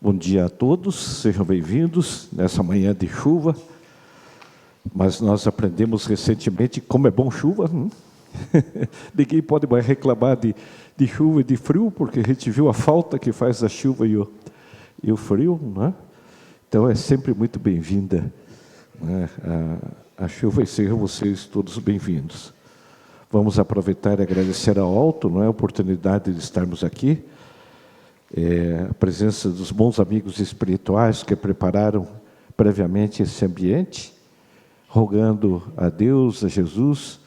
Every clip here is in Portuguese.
Bom dia a todos, sejam bem-vindos nessa manhã de chuva. Mas nós aprendemos recentemente como é bom chuva. Ninguém pode mais reclamar de chuva e de frio, porque a gente viu a falta que faz a chuva e o frio, né? Então é sempre muito bem-vinda, né, a chuva, e sejam vocês todos bem-vindos. Vamos aproveitar e agradecer ao Alto, não é, a oportunidade de estarmos aqui. A presença dos bons amigos espirituais que prepararam previamente esse ambiente, rogando a Deus, a Jesus,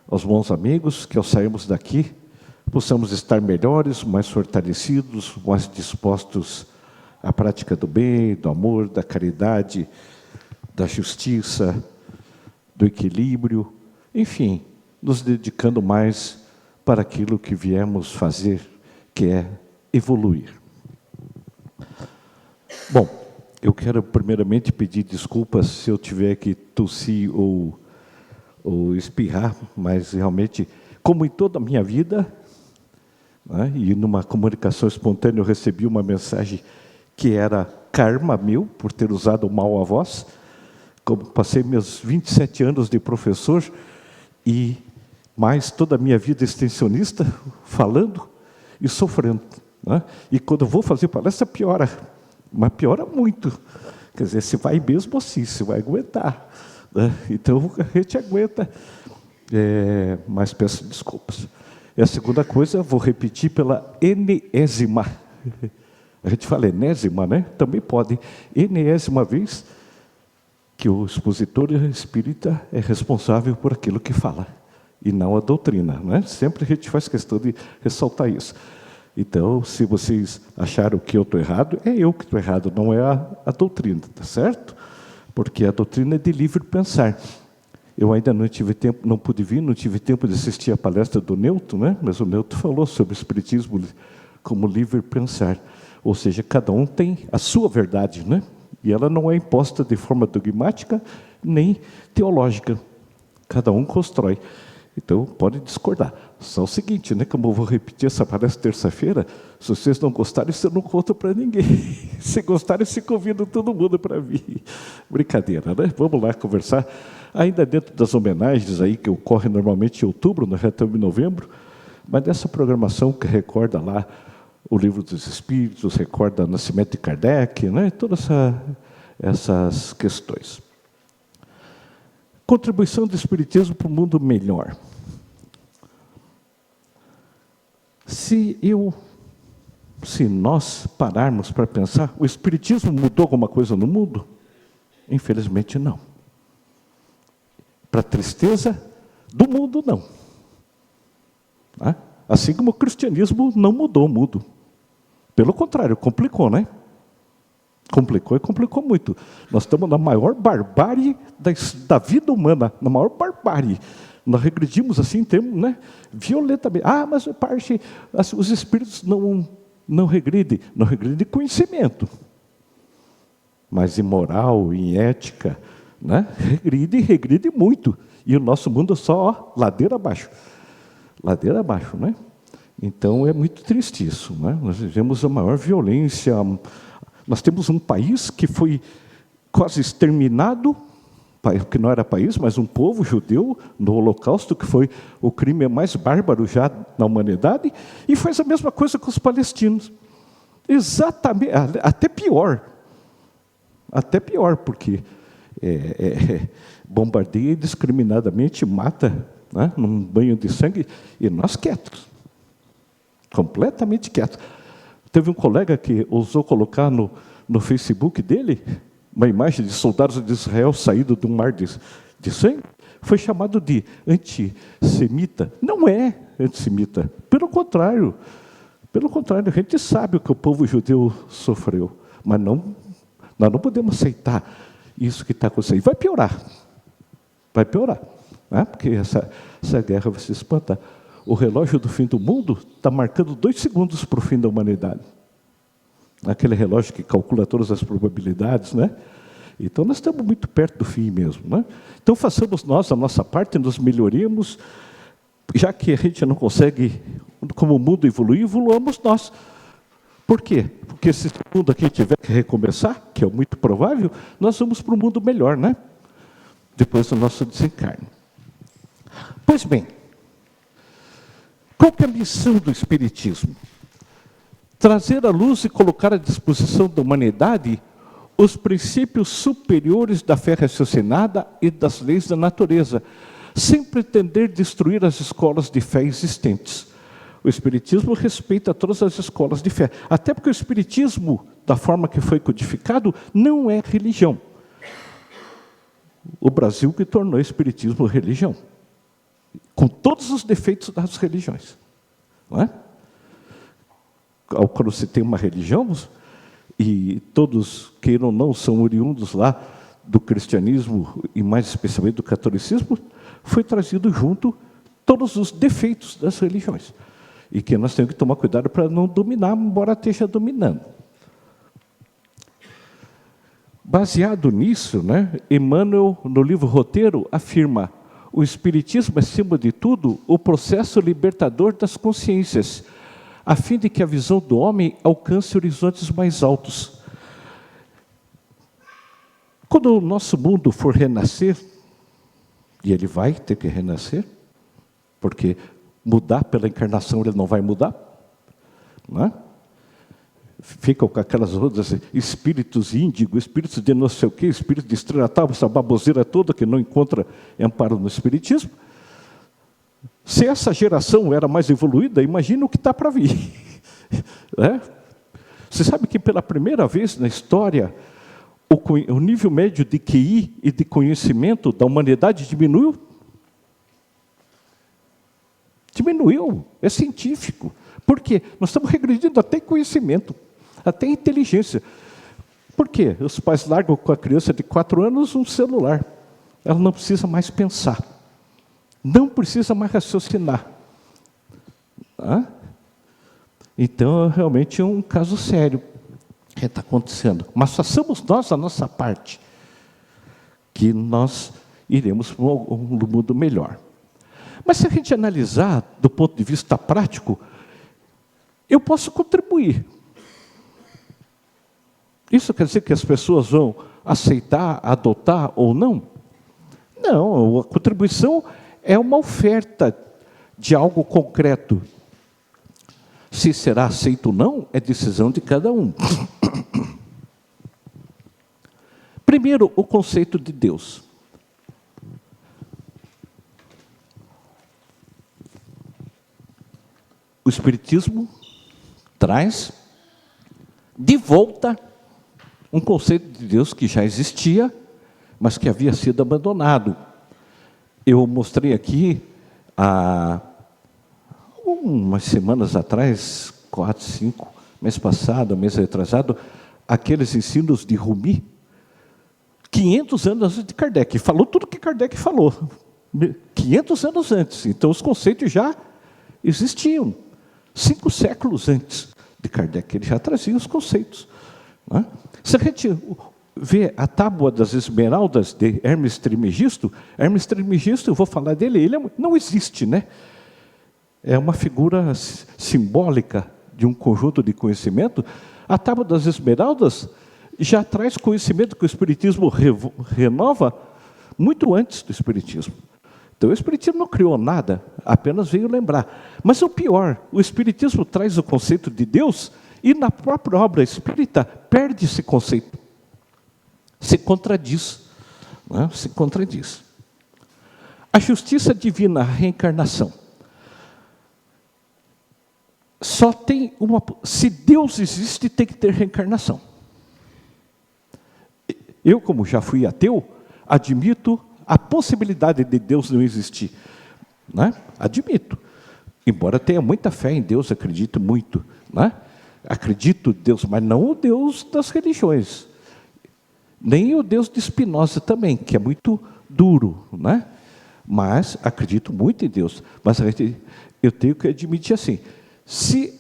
aos bons amigos, que ao sairmos daqui, possamos estar melhores, mais fortalecidos, mais dispostos à prática do bem, do amor, da caridade, da justiça, do equilíbrio, enfim, nos dedicando mais para aquilo que viemos fazer, que é evoluir. Bom, eu quero primeiramente pedir desculpas se eu tiver que tossir ou espirrar, mas realmente, como em toda a minha vida, né, e numa comunicação espontânea eu recebi uma mensagem que era karma meu, por ter usado mal a voz, como passei meus 27 anos de professor, e mais toda a minha vida extensionista, falando e sofrendo. Né? E quando eu vou fazer palestra, piora, mas piora muito. Quer dizer, se vai mesmo assim, se vai aguentar. Né? Então, a gente aguenta, mas peço desculpas. E a segunda coisa, vou repetir pela enésima. A gente fala enésima, né? Também pode. Enésima vez que o expositor espírita é responsável por aquilo que fala, e não a doutrina. Né? Sempre a gente faz questão de ressaltar isso. Então, se vocês acharam que eu estou errado, é eu que estou errado, não é a doutrina, tá certo? Porque a doutrina é de livre pensar. Eu ainda não tive tempo, não pude vir, não tive tempo de assistir a palestra do Newton, né? Mas o Newton falou sobre o espiritismo como livre pensar. Ou seja, cada um tem a sua verdade, né? E ela não é imposta de forma dogmática, nem teológica. Cada um constrói. Então, pode discordar. Só o seguinte, né? Como eu vou repetir essa palestra terça-feira, se vocês não gostarem, você não conta para ninguém. Se gostarem, se convidam todo mundo para vir. Brincadeira, né? Vamos lá conversar. Ainda dentro das homenagens aí, que ocorrem normalmente em outubro, nós já estamos em novembro, mas dessa programação que recorda lá o Livro dos Espíritos, recorda o nascimento de Kardec, né? Todas essas questões. Contribuição do Espiritismo para o mundo melhor. Se nós pararmos para pensar, o Espiritismo mudou alguma coisa no mundo? Infelizmente não. Para a tristeza do mundo, não. Assim como o cristianismo não mudou o mundo. Pelo contrário, complicou, né? Complicou e complicou muito. Nós estamos na maior barbárie da vida humana, na maior barbárie. Nós regredimos assim, temos, né, violentamente. Mas os espíritos não regredem. Não regredem de conhecimento. Mas em moral, em ética, né, regride muito. E o nosso mundo é só ladeira abaixo. Ladeira abaixo, né? Então é muito triste isso, né? Nós vivemos a maior violência. Nós temos um país que foi quase exterminado, que não era país, mas um povo judeu no Holocausto, que foi o crime mais bárbaro já na humanidade, e faz a mesma coisa com os palestinos. Exatamente, até pior. Até pior, porque bombardeia indiscriminadamente, mata, né, num banho de sangue, e nós quietos. Completamente quietos. Teve um colega que ousou colocar no Facebook dele uma imagem de soldados de Israel saídos de um mar de sangue. Foi chamado de antissemita. Não é antissemita. Pelo contrário. Pelo contrário, a gente sabe o que o povo judeu sofreu. Mas nós não podemos aceitar isso que está acontecendo. Vai piorar. Vai piorar. Né? Porque essa guerra vai se espantar. O relógio do fim do mundo está marcando 2 segundos para o fim da humanidade. Aquele relógio que calcula todas as probabilidades, né? Então, nós estamos muito perto do fim mesmo, né? Então, façamos nós a nossa parte, nos melhoremos, já que a gente não consegue, como o mundo evoluir, evoluamos nós. Por quê? Porque se esse mundo aqui tiver que recomeçar, que é muito provável, nós vamos para um mundo melhor, né? Depois do nosso desencarne. Pois bem, qual que é a missão do Espiritismo? Trazer à luz e colocar à disposição da humanidade os princípios superiores da fé raciocinada e das leis da natureza, sem pretender destruir as escolas de fé existentes. O Espiritismo respeita todas as escolas de fé, até porque o Espiritismo, da forma que foi codificado, não é religião. O Brasil que tornou o Espiritismo religião, com todos os defeitos das religiões. Não é? Quando você tem uma religião, e todos, queiram ou não, são oriundos lá do cristianismo, e mais especialmente do catolicismo, foi trazido junto todos os defeitos das religiões. E que nós temos que tomar cuidado para não dominar, embora esteja dominando. Baseado nisso, Emmanuel, no livro Roteiro, afirma: o Espiritismo é, acima de tudo, o processo libertador das consciências, a fim de que a visão do homem alcance horizontes mais altos. Quando o nosso mundo for renascer, e ele vai ter que renascer, porque mudar pela encarnação ele não vai mudar, não é? Ficam com aquelas outras espíritos índigo, espíritos de não sei o quê, espírito de estrela tal, essa baboseira toda que não encontra amparo no Espiritismo. Se essa geração era mais evoluída, imagina o que está para vir. Você sabe que pela primeira vez na história, o nível médio de QI e de conhecimento da humanidade diminuiu? Diminuiu, é científico. Por quê? Nós estamos regredindo até conhecimento, até inteligência. Por quê? Os pais largam com a criança de 4 anos um celular. Ela não precisa mais pensar. Não precisa mais raciocinar. Então, realmente é um caso sério que está acontecendo. Mas façamos nós a nossa parte, que nós iremos para um mundo melhor. Mas se a gente analisar do ponto de vista prático, eu posso contribuir. Isso quer dizer que as pessoas vão aceitar, adotar ou não? Não, a contribuição é uma oferta de algo concreto. Se será aceito ou não, é decisão de cada um. Primeiro, o conceito de Deus. O Espiritismo traz de volta um conceito de Deus que já existia, mas que havia sido abandonado. Eu mostrei aqui, há umas semanas atrás, 4, 5, mês passado, mês retrasado, aqueles ensinos de Rumi, 500 anos antes de Kardec. Falou tudo que Kardec falou, 500 anos antes. Então, os conceitos já existiam. 5 séculos antes de Kardec, ele já trazia os conceitos. Se a gente vê a Tábua das Esmeraldas de Hermes Trismegisto, eu vou falar dele, ele não existe, né? É uma figura simbólica de um conjunto de conhecimento. A Tábua das Esmeraldas já traz conhecimento que o Espiritismo renova muito antes do Espiritismo. Então, o Espiritismo não criou nada, apenas veio lembrar. Mas o pior, o Espiritismo traz o conceito de Deus e na própria obra espírita perde esse conceito. Se contradiz. Se contradiz. A justiça divina, a reencarnação. Só tem uma... Se Deus existe, tem que ter reencarnação. Eu, como já fui ateu, admito a possibilidade de Deus não existir. Admito. Embora tenha muita fé em Deus, acredito muito. Acredito em Deus, mas não o Deus das religiões. Nem o Deus de Spinoza também, que é muito duro. Mas acredito muito em Deus. Mas eu tenho que admitir assim, se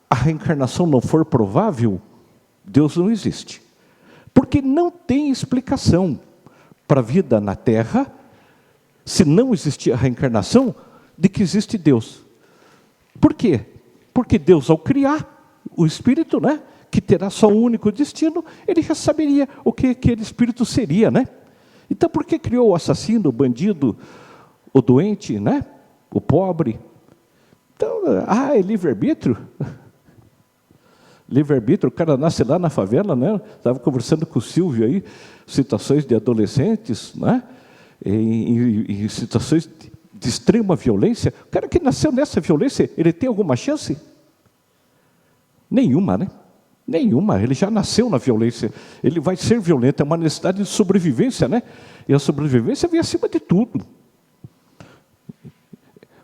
a reencarnação não for provável, Deus não existe. Porque não tem explicação para a vida na Terra, se não existir a reencarnação, de que existe Deus. Por quê? Porque Deus, ao criar, o espírito, né, que terá só um único destino, ele já saberia o que aquele espírito seria, né? Então, por que criou o assassino, o bandido, o doente, né, o pobre? Então, é livre-arbítrio? Livre-arbítrio, o cara nasce lá na favela, né? Estava conversando com o Silvio aí, situações de adolescentes, né? Em situações de extrema violência. O cara que nasceu nessa violência, ele tem alguma chance? Nenhuma, né? Nenhuma, ele já nasceu na violência. Ele vai ser violento, é uma necessidade de sobrevivência, né? E a sobrevivência vem acima de tudo.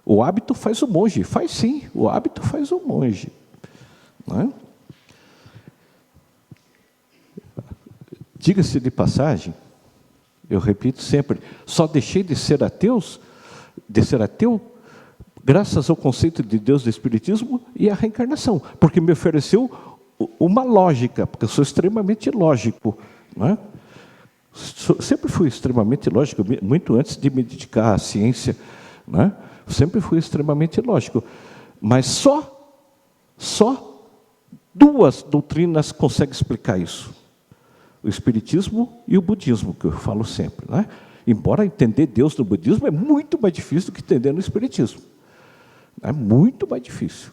O hábito faz o monge, faz sim, o hábito faz o monge. Não é? Diga-se de passagem, eu repito sempre, só deixei de ser ateu, graças ao conceito de Deus do Espiritismo e à reencarnação, porque me ofereceu uma lógica, porque eu sou extremamente lógico, não é? Sempre fui extremamente lógico, muito antes de me dedicar à ciência, não é? Sempre fui extremamente lógico, mas só duas doutrinas conseguem explicar isso. O Espiritismo e o Budismo, que eu falo sempre, né? Embora entender Deus no Budismo é muito mais difícil do que entender no Espiritismo. É muito mais difícil.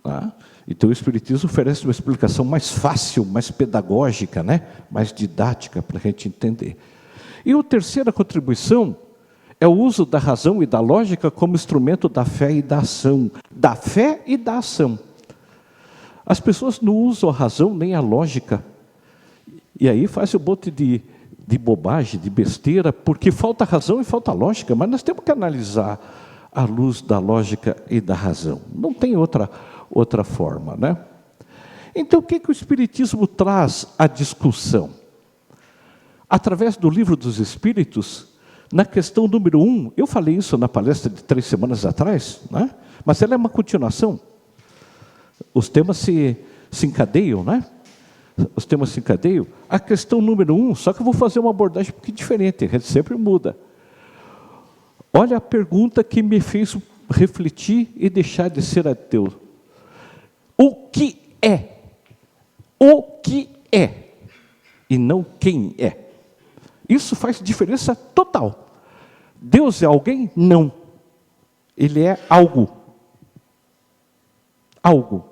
Né? Então o Espiritismo oferece uma explicação mais fácil, mais pedagógica, né? Mais didática para a gente entender. E a terceira contribuição é o uso da razão e da lógica como instrumento da fé e da ação. Da fé e da ação. As pessoas não usam a razão nem a lógica. E aí faz um monte de bobagem, de besteira, porque falta razão e falta lógica, mas nós temos que analisar à luz da lógica e da razão. Não tem outra forma, né? Então, o que o Espiritismo traz à discussão? Através do Livro dos Espíritos, na questão número 1, eu falei isso na palestra de 3 semanas atrás, né? Mas ela é uma continuação. Os temas se encadeiam, né? Os temas se encadeiam. A questão número 1, só que eu vou fazer uma abordagem um pouquinho diferente, a gente sempre muda. Olha a pergunta que me fez refletir e deixar de ser ateu. O que é? O que é? E não quem é. Isso faz diferença total. Deus é alguém? Não. Ele é algo. Algo.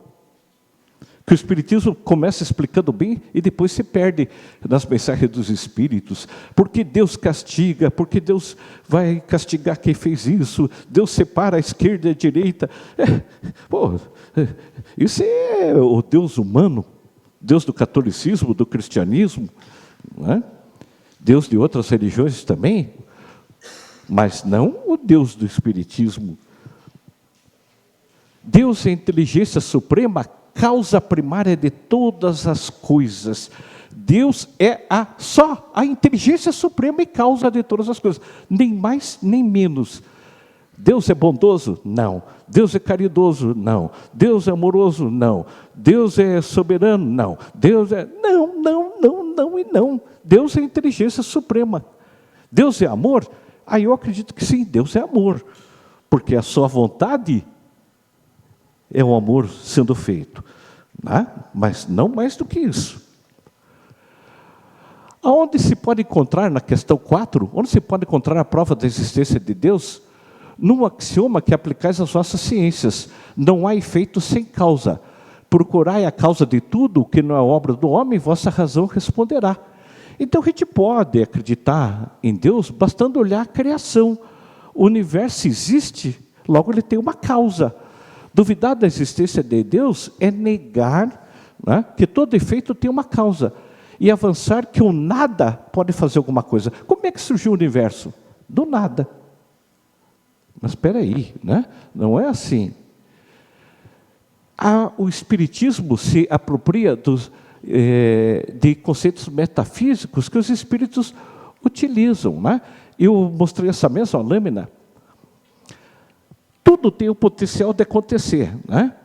Que o Espiritismo começa explicando bem e depois se perde nas mensagens dos Espíritos. Porque Deus castiga, porque Deus vai castigar quem fez isso, Deus separa a esquerda e a direita. Isso é o Deus humano, Deus do catolicismo, do cristianismo, não é? Deus de outras religiões também, mas não o Deus do Espiritismo. Deus é a inteligência suprema, causa primária de todas as coisas. Deus é só a inteligência suprema e causa de todas as coisas. Nem mais, nem menos. Deus é bondoso? Não. Deus é caridoso? Não. Deus é amoroso? Não. Deus é soberano? Não. Deus é... Não, não, não, não e não. Deus é a inteligência suprema. Deus é amor? Eu acredito que sim, Deus é amor. Porque a sua vontade é o amor sendo feito, né? Mas não mais do que isso. Aonde se pode encontrar, na questão 4, onde se pode encontrar a prova da existência de Deus? Num axioma que aplicais às vossas ciências: não há efeito sem causa. Procurai a causa de tudo, o que não é obra do homem, vossa razão responderá. Então a gente pode acreditar em Deus bastando olhar a criação. O universo existe, logo ele tem uma causa. Duvidar da existência de Deus é negar, né, que todo efeito tem uma causa. E avançar que o nada pode fazer alguma coisa. Como é que surgiu o universo? Do nada. Mas espera aí, né? Não é assim. O Espiritismo se apropria de conceitos metafísicos que os espíritos utilizam, né? Eu mostrei essa mesma lâmina. Tudo tem o potencial de acontecer, né?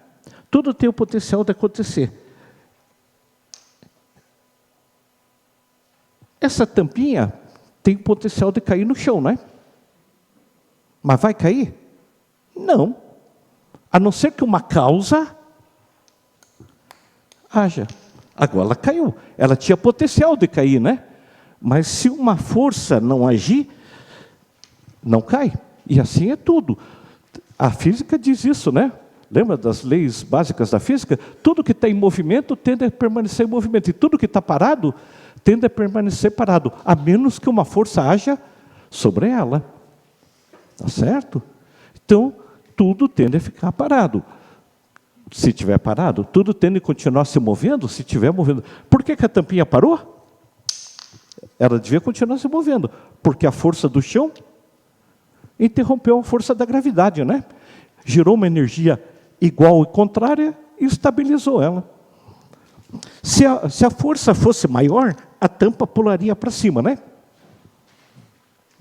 Tudo tem o potencial de acontecer. Essa tampinha tem o potencial de cair no chão, né? Mas vai cair? Não. A não ser que uma causa haja. Agora ela caiu. Ela tinha potencial de cair, né? Mas se uma força não agir, não cai. E assim é tudo. A física diz isso, né? Lembra das leis básicas da física? Tudo que está em movimento tende a permanecer em movimento. E tudo que está parado tende a permanecer parado. A menos que uma força haja sobre ela. Tá certo? Então, tudo tende a ficar parado. Se estiver parado, tudo tende a continuar se movendo, se estiver movendo. Por que a tampinha parou? Ela devia continuar se movendo, porque a força do chão interrompeu a força da gravidade, né? Gerou uma energia igual e contrária e estabilizou ela. Se a força fosse maior, a tampa pularia para cima, né?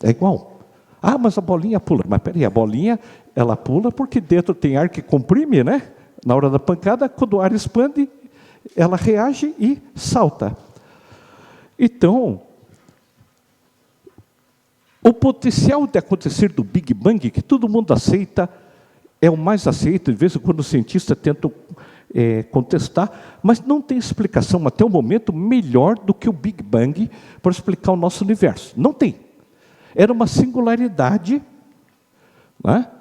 É igual. Ah, mas a bolinha pula. Mas peraí, a bolinha, ela pula porque dentro tem ar que comprime, né? Na hora da pancada, quando o ar expande, ela reage e salta. Então, o potencial de acontecer do Big Bang, que todo mundo aceita, é o mais aceito, de vez em quando os cientistas tentam contestar, mas não tem explicação até o momento melhor do que o Big Bang para explicar o nosso universo. Não tem. Era uma singularidade, né?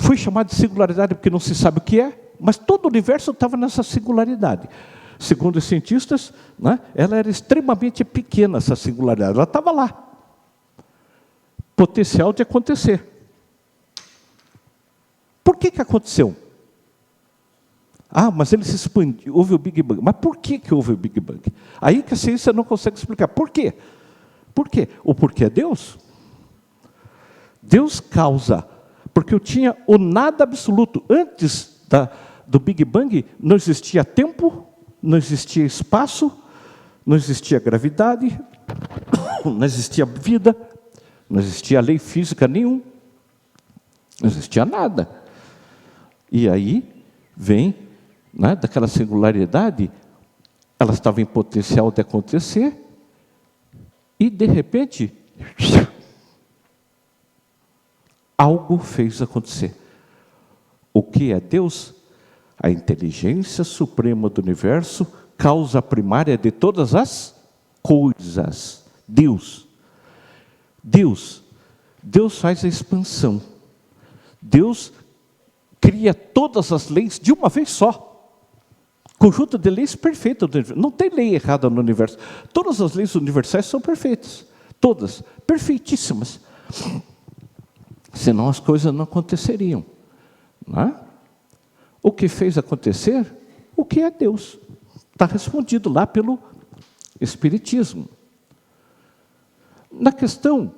Foi chamado de singularidade porque não se sabe o que é, mas todo o universo estava nessa singularidade. Segundo os cientistas, né, ela era extremamente pequena, essa singularidade. Ela estava lá. Potencial de acontecer. Por que aconteceu? Ah, mas ele se expandiu, houve o Big Bang. Mas por que houve o Big Bang? Aí que a ciência não consegue explicar. Por quê? Por quê? O porquê é Deus. Deus causa. Porque eu tinha o nada absoluto. Antes do Big Bang, não existia tempo, não existia espaço, não existia gravidade, não existia vida, não existia lei física nenhuma, não existia nada. E aí vem, né, daquela singularidade, ela estava em potencial de acontecer, e de repente, algo fez acontecer. O que é Deus? A inteligência suprema do universo, causa primária de todas as coisas. Deus faz a expansão. Deus cria todas as leis de uma vez só. Conjunto de leis perfeito do universo. Não tem lei errada no universo. Todas as leis universais são perfeitas. Todas. Perfeitíssimas. Senão as coisas não aconteceriam. Não é? O que fez acontecer? O que é Deus? Está respondido lá pelo Espiritismo. Na questão,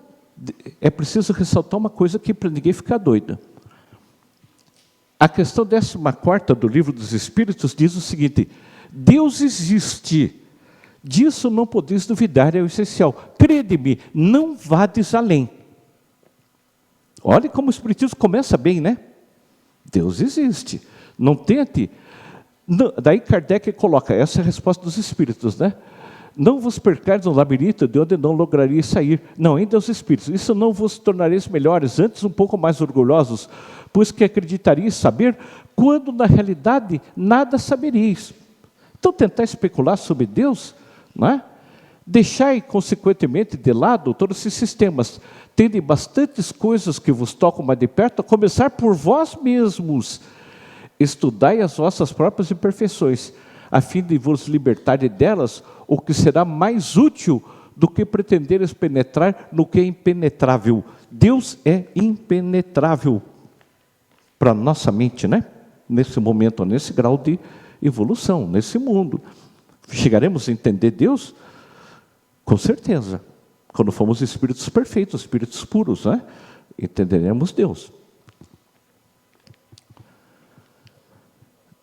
é preciso ressaltar uma coisa aqui para ninguém ficar doido. A questão 14ª do Livro dos Espíritos diz o seguinte: Deus existe, disso não podeis duvidar, é o essencial. Crede-me, não vades além. Olha como o Espiritismo começa bem, né? Deus existe. Não tente. Não, daí Kardec coloca, essa é a resposta dos Espíritos, né? Não vos percais no labirinto de onde não lograríeis sair. Não, ainda os Espíritos. Isso não vos tornareis melhores, antes um pouco mais orgulhosos, pois que acreditaríeis saber, quando na realidade nada saberíeis. Então tentar especular sobre Deus, não é? Deixai consequentemente de lado todos esses sistemas. Tende bastantes coisas que vos tocam mais de perto, a começar por vós mesmos. Estudai as vossas próprias imperfeições, a fim de vos libertar delas, o que será mais útil do que pretenderes penetrar no que é impenetrável. Deus é impenetrável para a nossa mente, né? Nesse momento, nesse grau de evolução, nesse mundo. Chegaremos a entender Deus? Com certeza. Quando formos espíritos perfeitos, espíritos puros, né? Entenderemos Deus.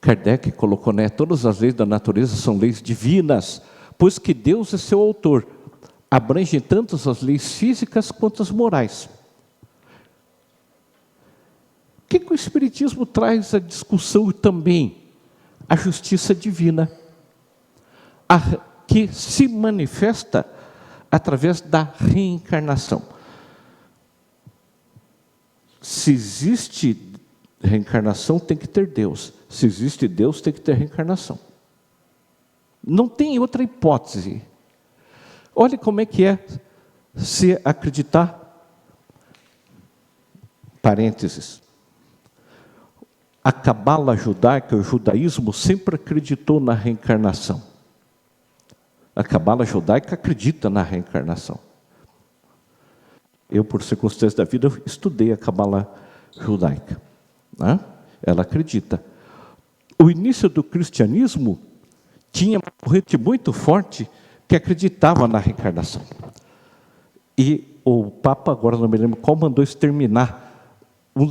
Kardec colocou, né? Todas as leis da natureza são leis divinas, pois que Deus é seu autor. Abrangem tanto as leis físicas quanto as morais. O que o Espiritismo traz à discussão também? A justiça divina, que se manifesta através da reencarnação. Se existe reencarnação, tem que ter Deus. Se existe Deus, tem que ter reencarnação. Não tem outra hipótese. Olha como é que é se acreditar. Parênteses. A cabala judaica, o judaísmo, sempre acreditou na reencarnação. A cabala judaica acredita na reencarnação. Eu, por circunstâncias da vida, estudei a cabala judaica. Né? Ela acredita. O início do cristianismo tinha uma corrente muito forte que acreditava na reencarnação. E o Papa, agora não me lembro qual, mandou exterminar um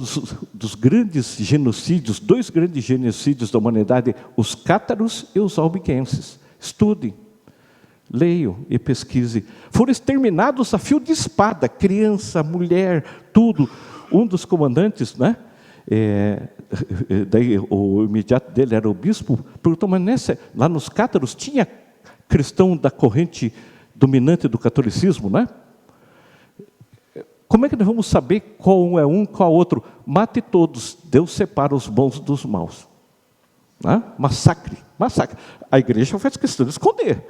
dos grandes genocídios, 2 grandes genocídios da humanidade, os cátaros e os albigenses. Estudem, leiam e pesquisem. Foram exterminados a fio de espada, criança, mulher, tudo. Um dos comandantes, né? Daí o imediato dele era o bispo, perguntou, mas lá nos cátaros tinha cristão da corrente dominante do catolicismo, né? Como é que nós vamos saber qual é um, qual é outro? Mate todos, Deus separa os bons dos maus. Né? Massacre. A igreja faz questão de esconder.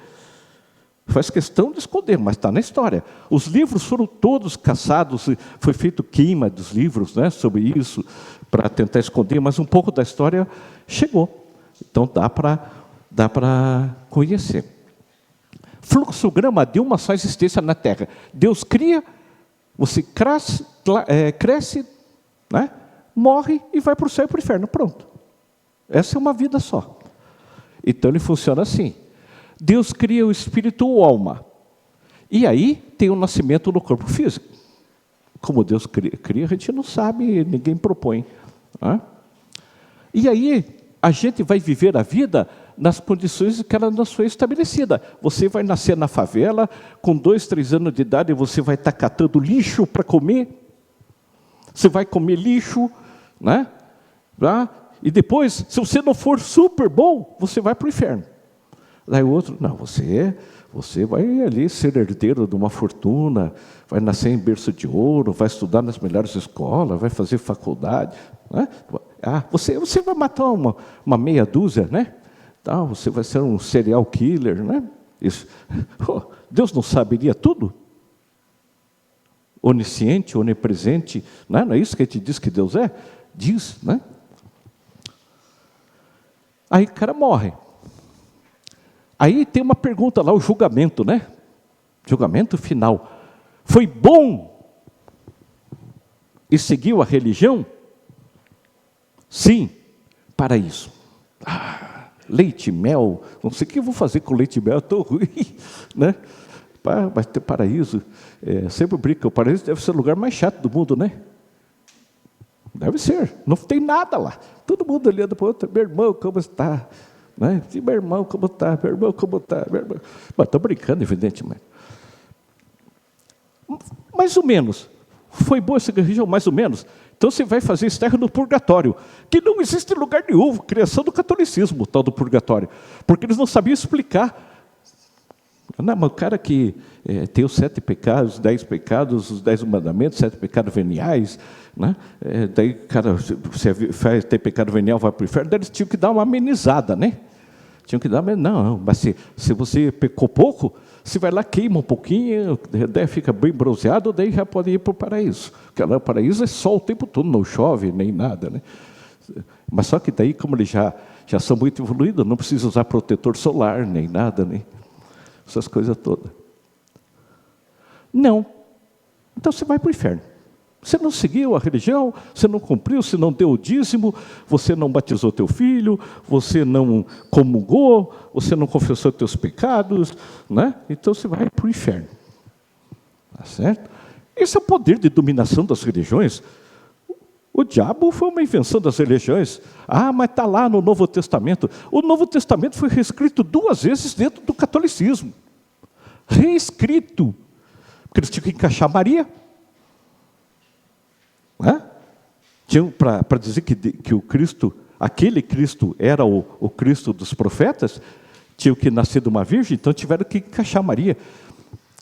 Faz questão de esconder, mas está na história. Os livros foram todos caçados, foi feito queima dos livros, né, sobre isso, para tentar esconder, mas um pouco da história chegou. Então dá para conhecer. Fluxograma de uma só existência na Terra. Deus cria, você cresce, né, morre e vai para o céu e para o inferno. Pronto. Essa é uma vida só. Então ele funciona assim. Deus cria o espírito ou alma. E aí tem o nascimento no corpo físico. Como Deus cria, a gente não sabe, ninguém propõe. Né? E aí a gente vai viver a vida nas condições que ela não foi estabelecida. Você vai nascer na favela, com 2, 3 anos de idade, você vai estar catando lixo para comer. Você vai comer lixo, né? E depois, se você não for super bom, você vai para o inferno. Daí o outro, não, você vai ali ser herdeiro de uma fortuna, vai nascer em berço de ouro, vai estudar nas melhores escolas, vai fazer faculdade. Né? Você vai matar uma meia dúzia, né? Você vai ser um serial killer, né? Isso. Deus não saberia tudo? Onisciente, onipresente, né? Não é isso que a gente diz que Deus é? Diz, né? Aí o cara morre. Aí tem uma pergunta lá, o julgamento, né? Julgamento final. Foi bom e seguiu a religião? Sim, paraíso. Leite, mel, não sei o que eu vou fazer com leite e mel, estou ruim, né? Vai ter paraíso. Sempre brinca, o paraíso deve ser o lugar mais chato do mundo, né? Deve ser, não tem nada lá. Todo mundo olhando para o outro, meu irmão, como está? Né? Meu irmão, como está? Meu irmão, como está? Mas estou brincando, evidentemente. Mais ou menos. Foi boa essa religião, mais ou menos. Então você vai fazer esterro no purgatório, que não existe em lugar nenhum, criação do catolicismo, tal do purgatório, porque eles não sabiam explicar. Não, mas o cara que tem os 7 pecados, os 10 pecados, os 10 mandamentos, 7 pecados veniais, né? Daí, cara, se tem pecado venial, vai para o inferno, daí eles tinham que dar uma amenizada, né? Tinham que dar, não, mas se você pecou pouco, você vai lá, queima um pouquinho, daí fica bem bronzeado, daí já pode ir para o paraíso. Porque lá o paraíso é sol o tempo todo, não chove nem nada, né? Mas só que daí, como eles já são muito evoluídos, não precisa usar protetor solar, nem nada, né? Essas coisas todas. Não. Então você vai para o inferno. Você não seguiu a religião, você não cumpriu, você não deu o dízimo, você não batizou teu filho, você não comungou, você não confessou teus pecados, né? Então você vai para o inferno. Tá certo? Esse é o poder de dominação das religiões. O diabo foi uma invenção das religiões. Mas está lá no Novo Testamento. O Novo Testamento foi reescrito 2 vezes dentro do catolicismo. Reescrito. Porque eles tinham que encaixar Maria. Tinham para dizer que o Cristo, aquele Cristo era o Cristo dos profetas, tinham que nascer de uma virgem, então tiveram que encaixar Maria,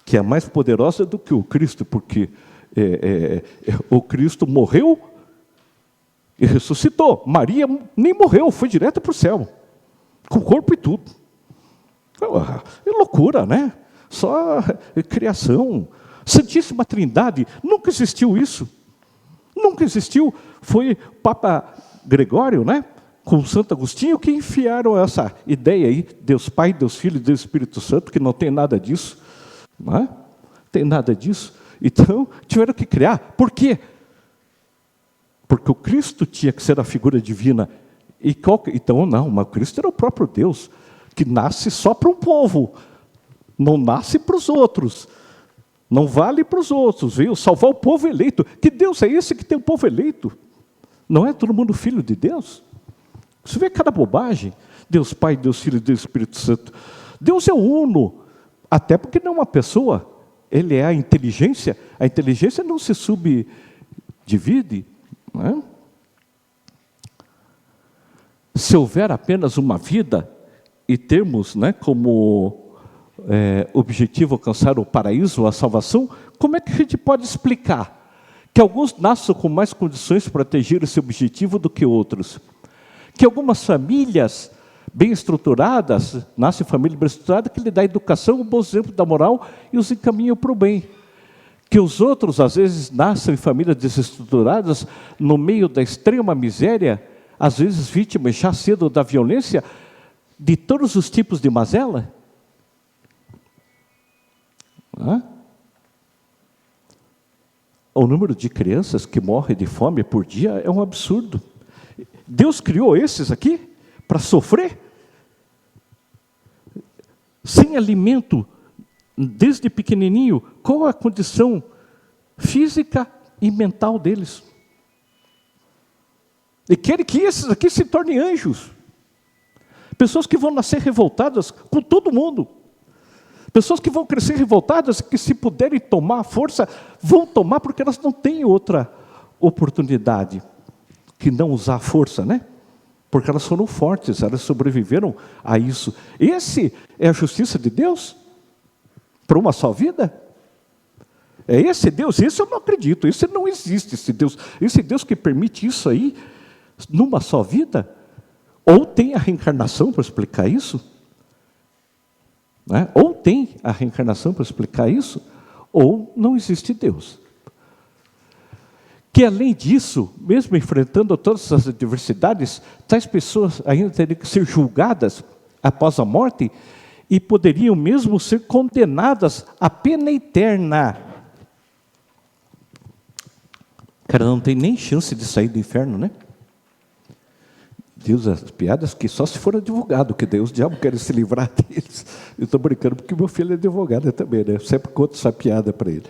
que é mais poderosa do que o Cristo, porque o Cristo morreu e ressuscitou. Maria nem morreu, foi direto para o céu, com o corpo e tudo. É loucura, né? Só criação. Santíssima Trindade, nunca existiu isso. Nunca existiu. Foi o Papa Gregório, né? Com Santo Agostinho, que enfiaram essa ideia aí, Deus Pai, Deus Filho e Deus Espírito Santo, que não tem nada disso. Não é? Tem nada disso. Então, tiveram que criar. Por quê? Porque o Cristo tinha que ser a figura divina. Então, não, mas o Cristo era o próprio Deus, que nasce só para um povo, não nasce para os outros, não vale para os outros, veio salvar o povo eleito. Que Deus é esse que tem o povo eleito? Não é todo mundo filho de Deus? Você vê cada bobagem. Deus Pai, Deus Filho e Deus Espírito Santo. Deus é uno, até porque não é uma pessoa, Ele é a inteligência não se subdivide. Não é? Se houver apenas uma vida e termos, né, como objetivo alcançar o paraíso, a salvação, como é que a gente pode explicar que alguns nascem com mais condições para atingir esse objetivo do que outros? Que algumas famílias bem estruturadas, nascem família bem estruturada, que lhe dá educação, um bom exemplo da moral e os encaminham para o bem. Que os outros, às vezes, nascem em famílias desestruturadas, no meio da extrema miséria, às vezes vítimas já cedo da violência, de todos os tipos de mazela. O número de crianças que morrem de fome por dia é um absurdo. Deus criou esses aqui para sofrer? Sem alimento, desde pequenininho, qual a condição física e mental deles? E quer que esses aqui se tornem anjos. Pessoas que vão nascer revoltadas com todo mundo. Pessoas que vão crescer revoltadas, que se puderem tomar força, vão tomar porque elas não têm outra oportunidade que não usar a força, né? Porque elas foram fortes, elas sobreviveram a isso. Esse é a justiça de Deus? Para uma só vida? É esse Deus? Esse eu não acredito, esse não existe, esse Deus que permite isso aí, numa só vida? Ou tem a reencarnação para explicar isso? Né? Ou tem a reencarnação para explicar isso, ou não existe Deus. Que além disso, mesmo enfrentando todas as adversidades, tais pessoas ainda teriam que ser julgadas após a morte e poderiam mesmo ser condenadas à pena eterna. Cara, não tem nem chance de sair do inferno, né? Deus, as piadas que só se for advogado, que Deus, o diabo quer se livrar deles. Eu estou brincando porque meu filho é advogado também, né? Eu sempre conto essa piada para ele.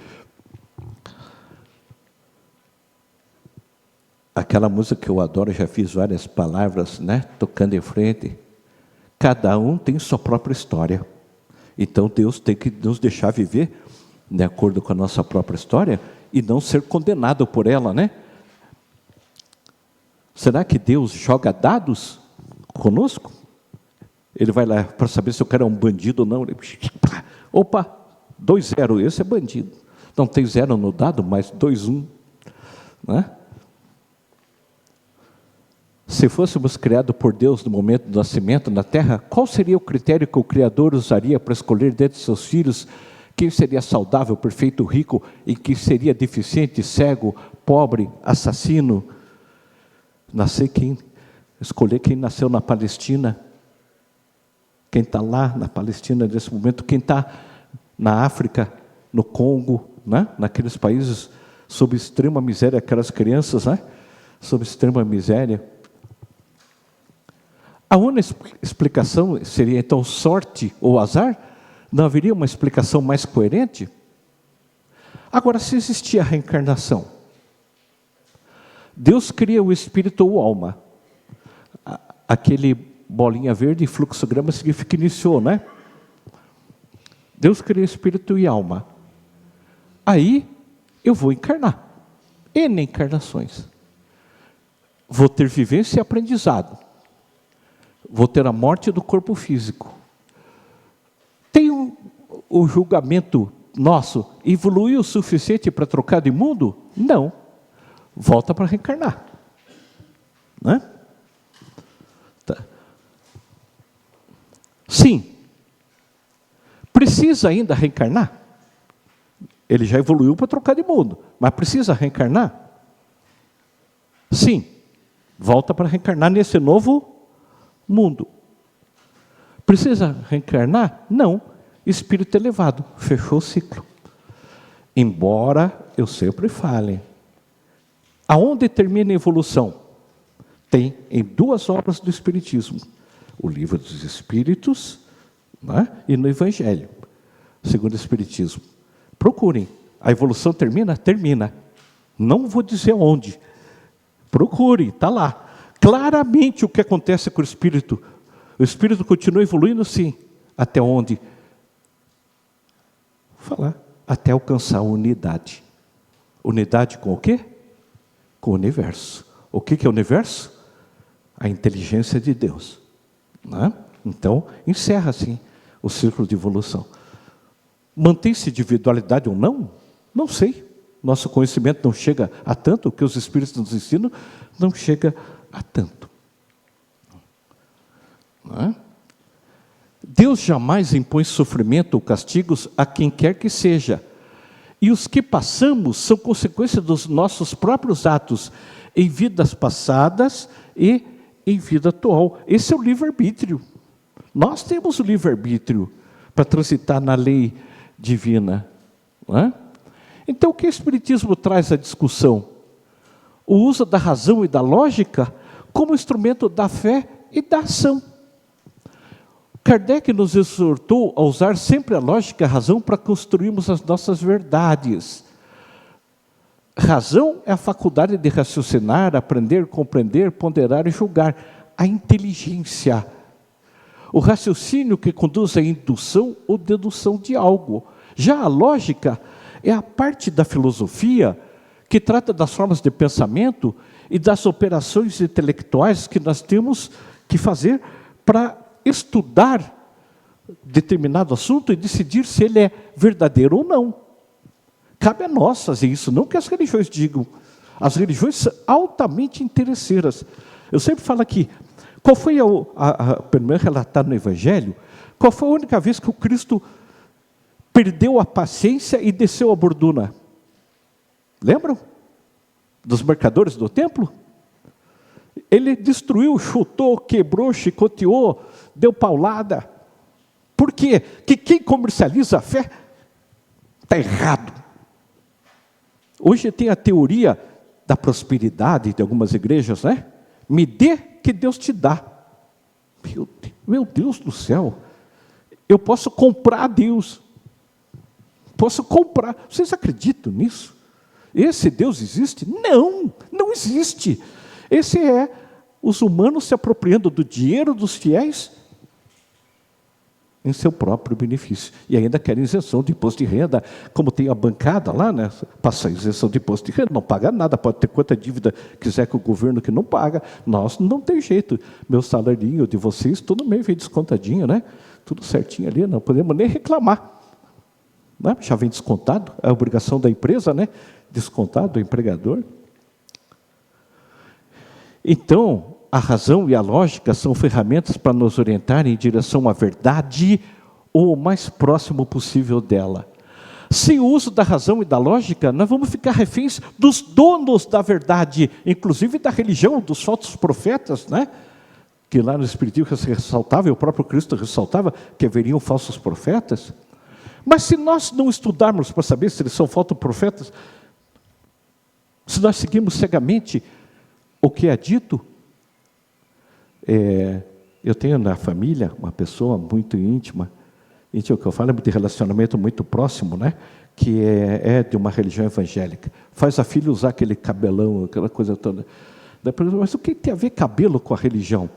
Aquela música que eu adoro, já fiz várias palavras, né? Tocando em frente. Cada um tem sua própria história. Então Deus tem que nos deixar viver de acordo com a nossa própria história e não ser condenado por ela, né? Será que Deus joga dados conosco? Ele vai lá para saber se o cara é um bandido ou não. Ele, opa, 2-0, esse é bandido. Não tem 0 no dado, mas 2-1. Né? Se fôssemos criados por Deus no momento do nascimento na Terra, qual seria o critério que o Criador usaria para escolher dentre seus filhos quem seria saudável, perfeito, rico, e quem seria deficiente, cego, pobre, assassino? Escolher quem nasceu na Palestina, quem está lá na Palestina nesse momento, quem está na África, no Congo, né? Naqueles países sob extrema miséria, aquelas crianças, né? Sob extrema miséria. A única explicação seria então sorte ou azar? Não haveria uma explicação mais coerente? Agora, se existia a reencarnação, Deus cria o espírito ou alma. Aquele bolinha verde, fluxograma, significa iniciou, né? Deus cria espírito e alma. Aí, eu vou encarnar. N encarnações. Vou ter vivência e aprendizado. Vou ter a morte do corpo físico. Tem o julgamento nosso evoluiu o suficiente para trocar de mundo? Não. Volta para reencarnar. Né? Tá. Sim, Precisa ainda reencarnar? Ele já evoluiu para trocar de mundo, mas precisa reencarnar? Sim, volta para reencarnar nesse novo mundo. Precisa reencarnar? Não. Espírito elevado, fechou o ciclo. Embora eu sempre fale, aonde termina a evolução? Tem em 2 obras do Espiritismo, o Livro dos Espíritos, né, e no Evangelho, segundo o Espiritismo. Procurem. A evolução termina? Termina. Não vou dizer onde. Procurem, está lá. Claramente o que acontece com o Espírito. O Espírito continua evoluindo, sim. Até onde? Falar. Até alcançar a unidade. Unidade com o quê? Com o universo. O que é o universo? A inteligência de Deus. Né? Então, encerra assim o círculo de evolução. Mantém-se individualidade ou não? Não sei. Nosso conhecimento não chega a tanto, o que os Espíritos nos ensinam não chega a tanto. Não é? Deus jamais impõe sofrimento ou castigos a quem quer que seja. E os que passamos são consequência dos nossos próprios atos em vidas passadas e em vida atual. Esse é o livre-arbítrio. Nós temos o livre-arbítrio para transitar na lei divina. Não é? Então, o que o Espiritismo traz à discussão? O uso da razão e da lógica como instrumento da fé e da ação. Kardec nos exortou a usar sempre a lógica e a razão para construirmos as nossas verdades. Razão é a faculdade de raciocinar, aprender, compreender, ponderar e julgar. A inteligência. O raciocínio que conduz à indução ou dedução de algo. Já a lógica é a parte da filosofia que trata das formas de pensamento e das operações intelectuais que nós temos que fazer para estudar determinado assunto e decidir se ele é verdadeiro ou não. Cabe a nós fazer isso, não que as religiões digam. As religiões são altamente interesseiras. Eu sempre falo aqui, qual foi pelo menos relatado no Evangelho, qual foi a única vez que o Cristo perdeu a paciência e desceu a borduna? Lembram? Dos mercadores do templo? Ele destruiu, chutou, quebrou, chicoteou, deu paulada. Por quê? Que quem comercializa a fé está errado. Hoje tem a teoria da prosperidade de algumas igrejas, né? Me dê que Deus te dá. Meu Deus do céu. Eu posso comprar Deus. Posso comprar. Vocês acreditam nisso? Esse Deus existe? Não, não existe. Esse é os humanos se apropriando do dinheiro dos fiéis em seu próprio benefício. E ainda querem isenção de imposto de renda, como tem a bancada lá, né? Passa isenção de imposto de renda, não paga nada, pode ter quanta dívida quiser com o governo que não paga. Nós não tem jeito. Meu salarinho de vocês, todo mês vem descontadinho, né? Tudo certinho ali, não podemos nem reclamar. Né? Já vem descontado, é a obrigação da empresa, né? Descontado do empregador. Então, a razão e a lógica são ferramentas para nos orientar em direção à verdade ou o mais próximo possível dela. Sem o uso da razão e da lógica, nós vamos ficar reféns dos donos da verdade, inclusive da religião, dos falsos profetas, né? Que lá no Espiritismo se ressaltava, e o próprio Cristo ressaltava que haveriam falsos profetas. Mas se nós não estudarmos para saber se eles são falsos profetas, se nós seguimos cegamente o que é dito, eu tenho na família uma pessoa muito íntima, o que eu falo é de relacionamento muito próximo, né? Que é de uma religião evangélica. Faz a filha usar aquele cabelão, aquela coisa toda. Mas o que tem a ver cabelo com a religião?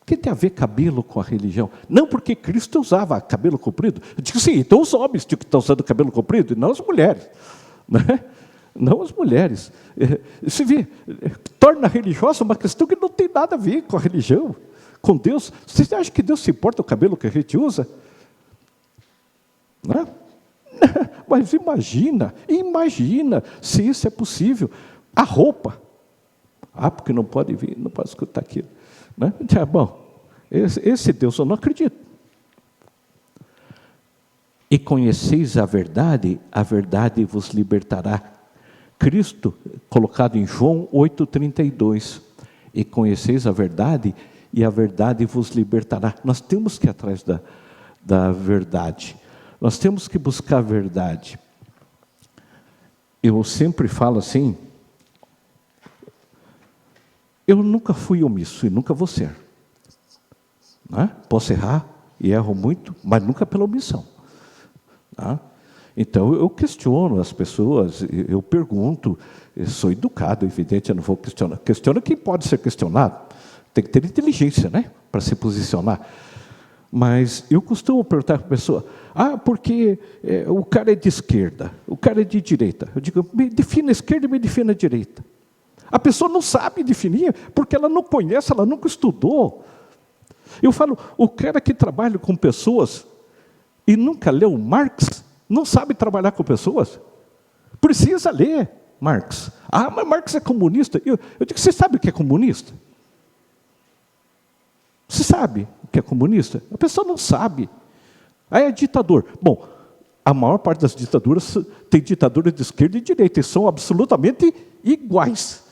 O que tem a ver cabelo com a religião? Não porque Cristo usava cabelo comprido. Eu digo sim, então os homens que estão usando cabelo comprido, e não as mulheres. Né? Não as mulheres. Se vê, torna religiosa uma questão que não tem nada a ver com a religião, com Deus. Você acha que Deus se importa com o cabelo que a gente usa? Não? Mas imagina se isso é possível. A roupa. Porque não pode vir, não pode escutar aquilo. Né? Bom, esse Deus eu não acredito. E conheceis a verdade vos libertará. Cristo, colocado em João 8,32. E conheceis a verdade, e a verdade vos libertará. Nós temos que ir atrás da verdade. Nós temos que buscar a verdade. Eu sempre falo assim, eu nunca fui omisso e nunca vou ser. Né? Posso errar e erro muito, mas nunca pela omissão. Né? Então eu questiono as pessoas, eu pergunto, eu sou educado, evidente, eu não vou questionar. Questiona quem pode ser questionado. Tem que ter inteligência, né, para se posicionar. Mas eu costumo perguntar para a pessoa, porque o cara é de esquerda, o cara é de direita. Eu digo, me defina a esquerda e me defina a direita. A pessoa não sabe definir, porque ela não conhece, ela nunca estudou. Eu falo, o cara que trabalha com pessoas e nunca leu Marx, não sabe trabalhar com pessoas. Precisa ler Marx. Mas Marx é comunista. Eu digo, você sabe o que é comunista? Você sabe o que é comunista? A pessoa não sabe. Aí é ditador. Bom, a maior parte das ditaduras tem ditadura de esquerda e de direita, e são absolutamente iguais.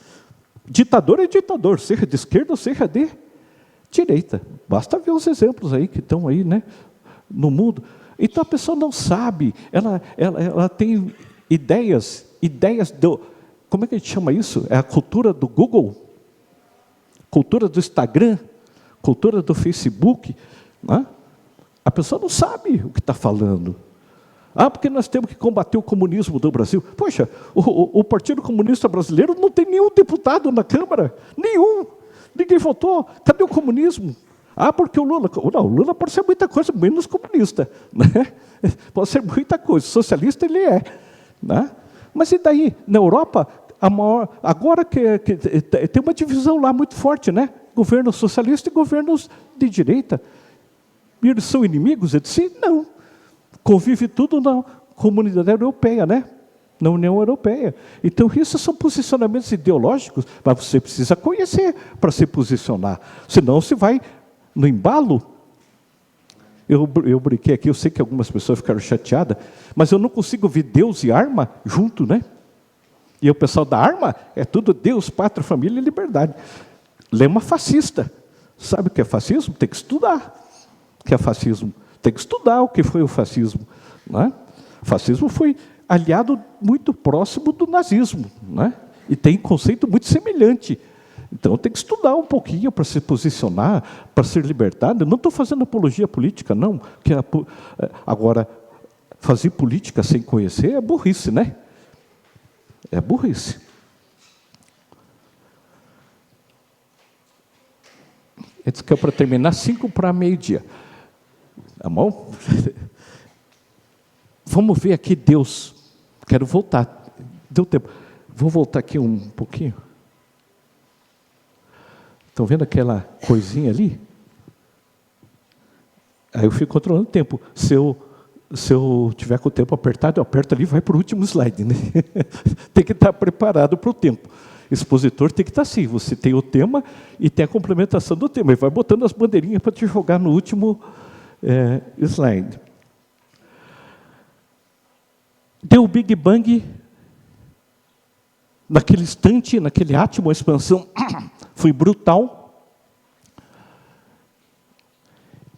Ditador é ditador, seja de esquerda ou seja de direita. Basta ver os exemplos aí que estão aí, né, no mundo. Então a pessoa não sabe, ela tem ideias como é que a gente chama isso? É a cultura do Google, cultura do Instagram, cultura do Facebook. Né? A pessoa não sabe o que está falando. Porque nós temos que combater o comunismo do Brasil. Poxa, o Partido Comunista Brasileiro não tem nenhum deputado na Câmara. Nenhum. Ninguém votou. Cadê o comunismo? Porque o Lula... Não, o Lula pode ser muita coisa, menos comunista. Né? Pode ser muita coisa. Socialista ele é. Né? Mas e daí? Na Europa, agora que tem uma divisão lá muito forte, né? Governo socialista e governos de direita. E eles são inimigos entre si? Não. Convive tudo na comunidade europeia, né? Na União Europeia. Então, isso são posicionamentos ideológicos, mas você precisa conhecer para se posicionar. Senão, você vai no embalo. Eu brinquei aqui, eu sei que algumas pessoas ficaram chateadas, mas eu não consigo ver Deus e arma junto, né? E o pessoal da arma é tudo Deus, pátria, família e liberdade. Lema fascista. Sabe o que é fascismo? Tem que estudar o que é fascismo. Tem que estudar o que foi o fascismo. Né? O fascismo foi aliado muito próximo do nazismo. Né? E tem conceito muito semelhante. Então tem que estudar um pouquinho para se posicionar, para ser libertado. Eu não estou fazendo apologia política, não. Agora, fazer política sem conhecer é burrice, né? É burrice. Ele disse que é para terminar 5 para meio-dia. Tá bom? Vamos ver aqui Deus. Quero voltar. Deu tempo. Vou voltar aqui um pouquinho. Estão vendo aquela coisinha ali? Aí eu fico controlando o tempo. Se eu tiver com o tempo apertado, eu aperto ali e vai para o último slide. Né? Tem que estar preparado para o tempo. Expositor tem que estar assim. Você tem o tema e tem a complementação do tema. E vai botando as bandeirinhas para te jogar no último slide. Deu o Big Bang, naquele instante, naquele átomo, a expansão foi brutal.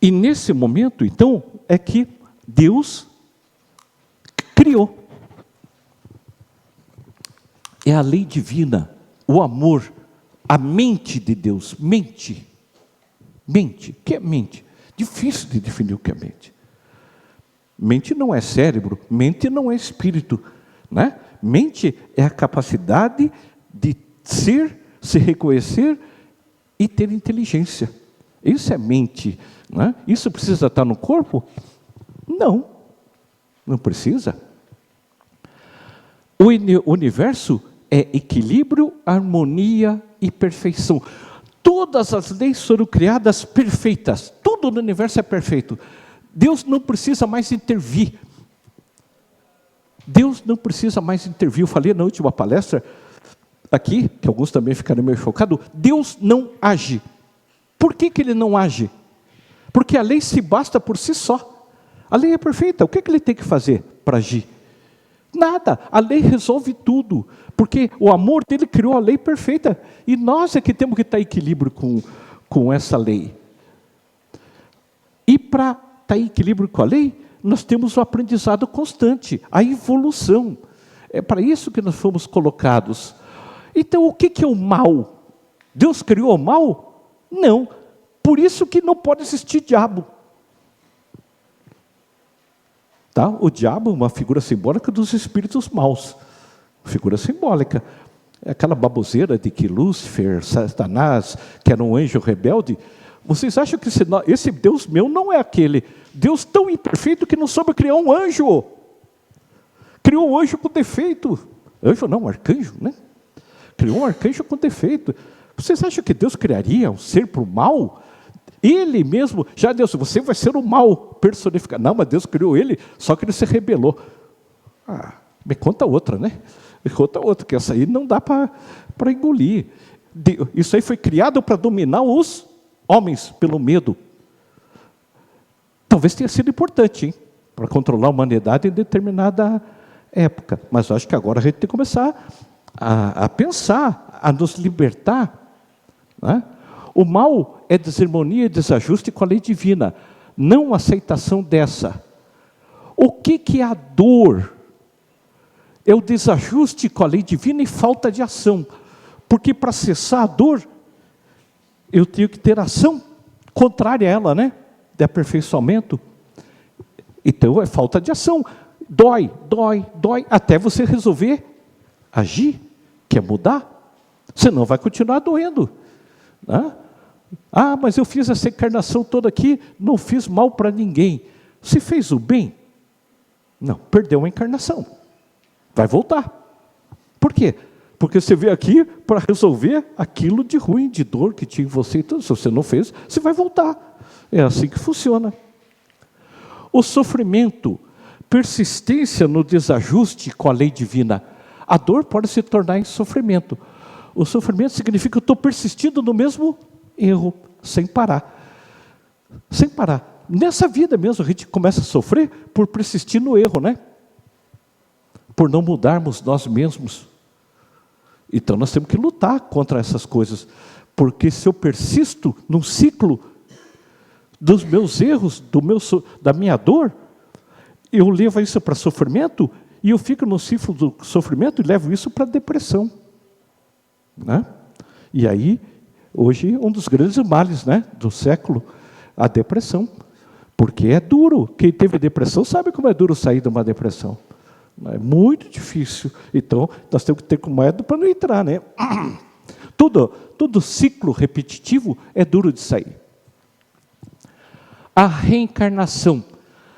E nesse momento, então, é que Deus criou. É a lei divina, o amor, a mente de Deus. Mente. Mente. O que é mente? Difícil de definir o que é mente. Mente não é cérebro, mente não é espírito. Né? Mente é a capacidade de ser, se reconhecer e ter inteligência. Isso é mente. Né? Isso precisa estar no corpo? Não, não precisa. O universo é equilíbrio, harmonia e perfeição. Todas as leis foram criadas perfeitas. Tudo no universo é perfeito. Deus não precisa mais intervir. Deus não precisa mais intervir. Eu falei na última palestra aqui, que alguns também ficaram meio chocados, Deus não age. Por que Ele não age? Porque a lei se basta por si só. A lei é perfeita. O que ele tem que fazer para agir? Nada. A lei resolve tudo. Porque o amor dele criou a lei perfeita. E nós é que temos que estar em equilíbrio com essa lei. E para estar em equilíbrio com a lei, nós temos o aprendizado constante, a evolução. É para isso que nós fomos colocados. Então, o que é o mal? Deus criou o mal? Não. Por isso que não pode existir diabo. Tá? O diabo é uma figura simbólica dos espíritos maus. Figura simbólica. É aquela baboseira de que Lúcifer, Satanás, que era um anjo rebelde. Vocês acham que esse Deus meu não é aquele Deus tão imperfeito que não soube criar um anjo? Criou um anjo com defeito. Anjo não, um arcanjo, né? Criou um arcanjo com defeito. Vocês acham que Deus criaria um ser para o mal? Ele mesmo, já Deus, você vai ser o mal personificado. Não, mas Deus criou ele, só que ele se rebelou. Me conta outra, né? Me conta outra, que essa aí não dá para engolir. Isso aí foi criado para dominar os homens pelo medo. Talvez tenha sido importante, hein? Para controlar a humanidade em determinada época. Mas eu acho que agora a gente tem que começar a pensar, a nos libertar. Né? O mal é desarmonia e desajuste com a lei divina, não aceitação dessa. O que é a dor? É o desajuste com a lei divina e falta de ação. Porque para cessar a dor, eu tenho que ter ação contrária a ela, né? De aperfeiçoamento. Então é falta de ação. Dói, até você resolver agir, quer mudar. Senão vai continuar doendo. Né? Mas eu fiz essa encarnação toda aqui, não fiz mal para ninguém. Você fez o bem? Não, perdeu a encarnação. Vai voltar. Por quê? Porque você veio aqui para resolver aquilo de ruim, de dor que tinha em você. Então, se você não fez, você vai voltar. É assim que funciona. O sofrimento, persistência no desajuste com a lei divina. A dor pode se tornar em sofrimento. O sofrimento significa que eu estou persistindo no mesmo erro, sem parar. Sem parar. Nessa vida mesmo, a gente começa a sofrer por persistir no erro, né? Por não mudarmos nós mesmos. Então nós temos que lutar contra essas coisas, porque se eu persisto num ciclo dos meus erros, da minha dor, eu levo isso para sofrimento, e eu fico no ciclo do sofrimento e levo isso para depressão. Né? E aí, hoje, um dos grandes males, né, do século, a depressão. Porque é duro. Quem teve depressão sabe como é duro sair de uma depressão. É muito difícil. Então, nós temos que ter cuidado para não entrar, né? Todo ciclo repetitivo é duro de sair. A reencarnação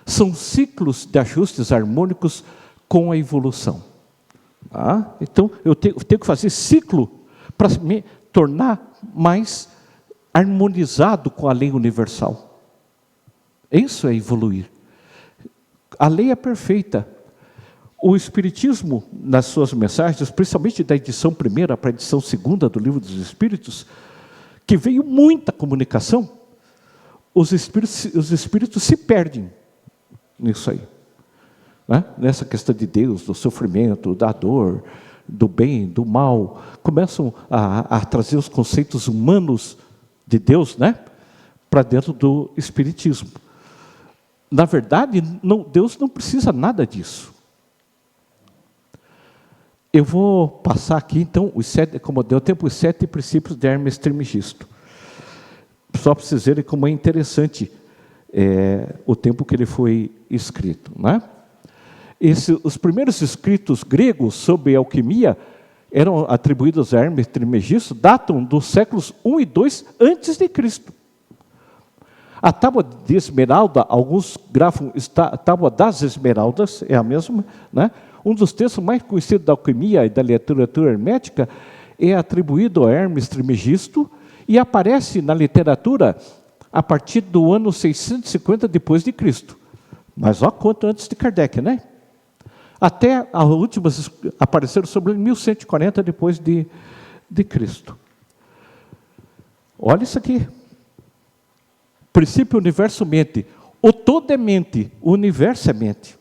são ciclos de ajustes harmônicos com a evolução. Então, eu tenho que fazer ciclo para me tornar mais harmonizado com a lei universal. Isso é evoluir. A lei é perfeita. O Espiritismo, nas suas mensagens, principalmente da edição 1ª para a edição 2ª do Livro dos Espíritos, que veio muita comunicação, os espíritos se perdem nisso aí. Né? Nessa questão de Deus, do sofrimento, da dor, do bem, do mal, começam a trazer os conceitos humanos de Deus, né, para dentro do Espiritismo. Na verdade, Deus não precisa nada disso. Eu vou passar aqui, então, como deu tempo, os 7 princípios de Hermes Trismegisto. Só para vocês verem como é interessante o tempo que ele foi escrito. Né? Os primeiros escritos gregos sobre alquimia eram atribuídos a Hermes Trismegisto, datam dos séculos 1 e 2 antes de Cristo. A tábua de esmeralda, alguns grafam a tábua das esmeraldas, é a mesma, né? Um dos textos mais conhecidos da alquimia e da literatura hermética é atribuído a Hermes Trismegisto e aparece na literatura a partir do ano 650 depois de Cristo. Mas olha quanto antes de Kardec, né? Até as últimas apareceram sobre 1140 depois de Cristo. Olha isso aqui. Princípio universo-mente. O todo é mente, o universo é mente.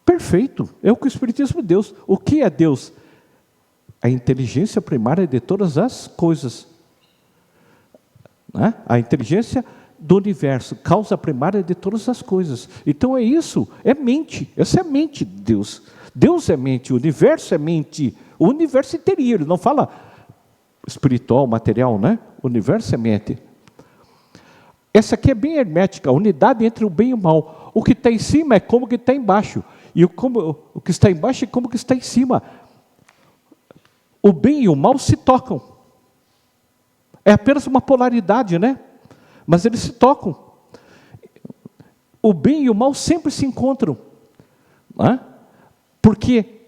Perfeito, é o que o Espiritismo é Deus. O que é Deus? A inteligência primária de todas as coisas. Né? A inteligência do universo, causa primária de todas as coisas. Então é isso, é mente. Essa é a mente de Deus. Deus é mente, o universo é mente. O universo inteiro, ele não fala espiritual, material, né? O universo é mente. Essa aqui é bem hermética, a unidade entre o bem e o mal. O que está em cima é como o que está embaixo. E o que está embaixo é como o que está em cima. O bem e o mal se tocam. É apenas uma polaridade, né? Mas eles se tocam. O bem e o mal sempre se encontram. Né? Porque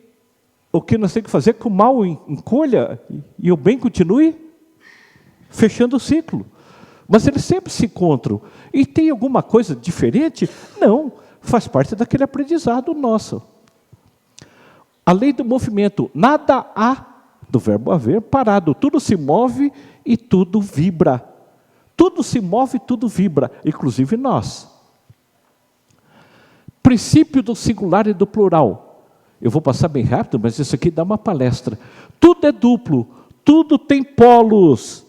o que nós temos que fazer é que o mal encolha e o bem continue fechando o ciclo. Mas eles sempre se encontram. E tem alguma coisa diferente? Não, faz parte daquele aprendizado nosso. A lei do movimento, nada há, do verbo haver, parado. Tudo se move e tudo vibra. Tudo se move e tudo vibra, inclusive nós. Princípio do singular e do plural. Eu vou passar bem rápido, mas isso aqui dá uma palestra. Tudo é duplo, tudo tem polos.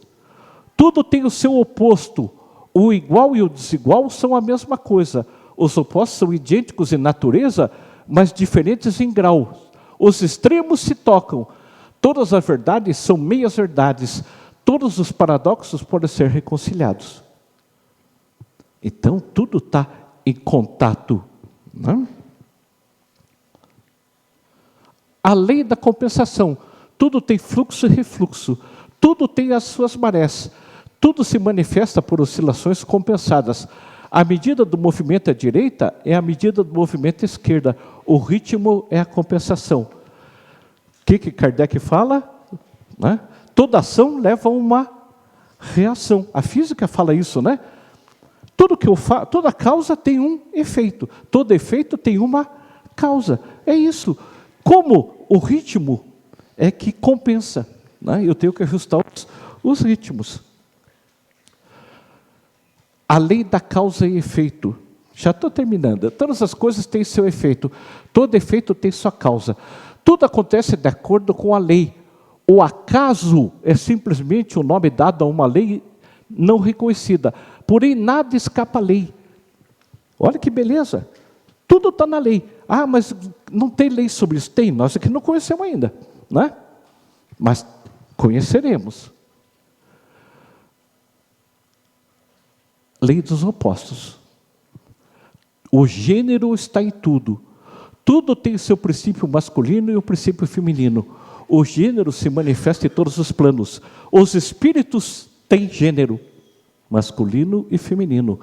Tudo tem o seu oposto. O igual e o desigual são a mesma coisa. Os opostos são idênticos em natureza, mas diferentes em grau. Os extremos se tocam. Todas as verdades são meias verdades. Todos os paradoxos podem ser reconciliados. Então, tudo está em contato. Não? A lei da compensação. Tudo tem fluxo e refluxo. Tudo tem as suas marés. Tudo se manifesta por oscilações compensadas. A medida do movimento à direita é a medida do movimento à esquerda. O ritmo é a compensação. O que Kardec fala? Né? Toda ação leva a uma reação. A física fala isso, né? Toda causa tem um efeito. Todo efeito tem uma causa. É isso. Como o ritmo é que compensa. Né? Eu tenho que ajustar os ritmos. A lei da causa e efeito. Já estou terminando. Todas as coisas têm seu efeito. Todo efeito tem sua causa. Tudo acontece de acordo com a lei. O acaso é simplesmente o nome dado a uma lei não reconhecida. Porém, nada escapa à lei. Olha que beleza. Tudo está na lei. Ah, mas não tem lei sobre isso? Tem, nós aqui não conhecemos ainda. Né? Mas conheceremos. Lei dos opostos. O gênero está em tudo. Tudo tem o seu princípio masculino e o princípio feminino. O gênero se manifesta em todos os planos. Os espíritos têm gênero, masculino e feminino.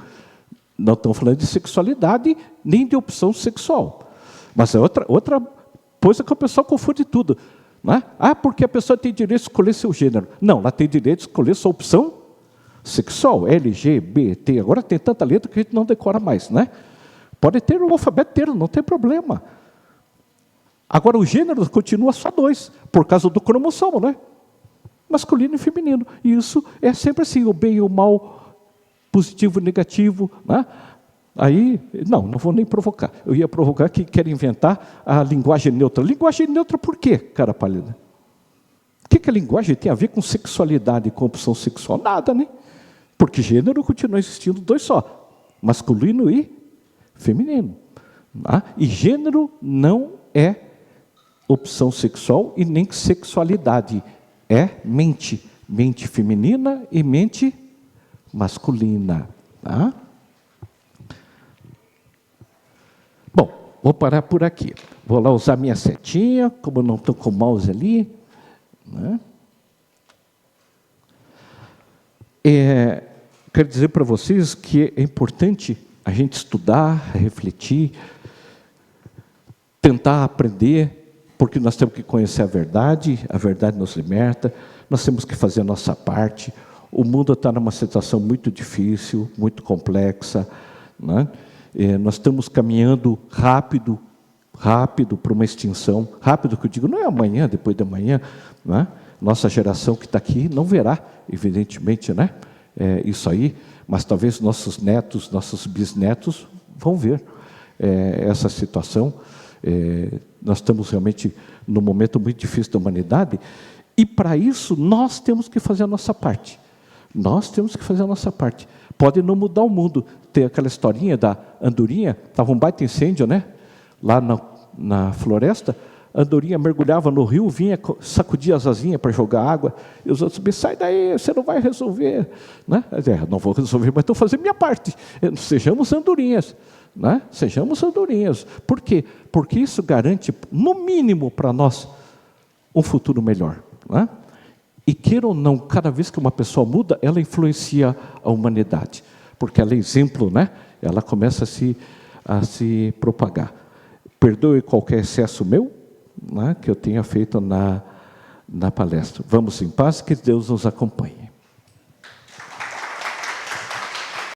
Não estamos falando de sexualidade, nem de opção sexual. Mas é outra coisa que o pessoal confunde tudo. Né? Ah, porque a pessoa tem direito de escolher seu gênero. Não, ela tem direito de escolher sua opção sexual, LGBT. Agora tem tanta letra que a gente não decora mais, né? Pode ter o alfabeto inteiro, não tem problema. Agora o gênero continua só dois, por causa do cromossomo, né? Masculino e feminino. E isso é sempre assim, o bem e o mal, positivo e negativo, né? Aí, não vou nem provocar. Eu ia provocar que quer inventar a linguagem neutra. Linguagem neutra por quê, cara pálida? O que a linguagem tem a ver com sexualidade, com opção sexual? Nada, né? Porque gênero continua existindo dois só, masculino e feminino. Tá? E gênero não é opção sexual e nem sexualidade. É mente. Mente feminina e mente masculina. Tá? Bom, vou parar por aqui. Vou lá usar minha setinha, como eu não estou com o mouse ali. Né? Quero dizer para vocês que é importante a gente estudar, refletir, tentar aprender, porque nós temos que conhecer a verdade nos liberta, nós temos que fazer a nossa parte. O mundo está numa situação muito difícil, muito complexa, né? Nós estamos caminhando rápido para uma extinção. Rápido que eu digo, não é amanhã, depois de amanhã, né? Nossa geração que está aqui não verá, evidentemente, né? Isso aí, mas talvez nossos netos, nossos bisnetos vão ver essa situação. Nós estamos realmente num momento muito difícil da humanidade, e para isso nós temos que fazer a nossa parte. Nós temos que fazer a nossa parte. Pode não mudar o mundo. Tem aquela historinha da andorinha, estava um baita incêndio, né? Lá na floresta, a andorinha mergulhava no rio, vinha, sacudia as asinhas para jogar água, e os outros me sai daí, você não vai resolver. Né? Não vou resolver, mas estou fazendo minha parte. Sejamos andorinhas. Né? Sejamos andorinhas. Por quê? Porque isso garante, no mínimo para nós, um futuro melhor. Né? E queira ou não, cada vez que uma pessoa muda, ela influencia a humanidade. Porque ela é exemplo, né? Ela começa a se propagar. Perdoe qualquer excesso meu, né, que eu tenha feito na palestra. Vamos em paz, que Deus nos acompanhe.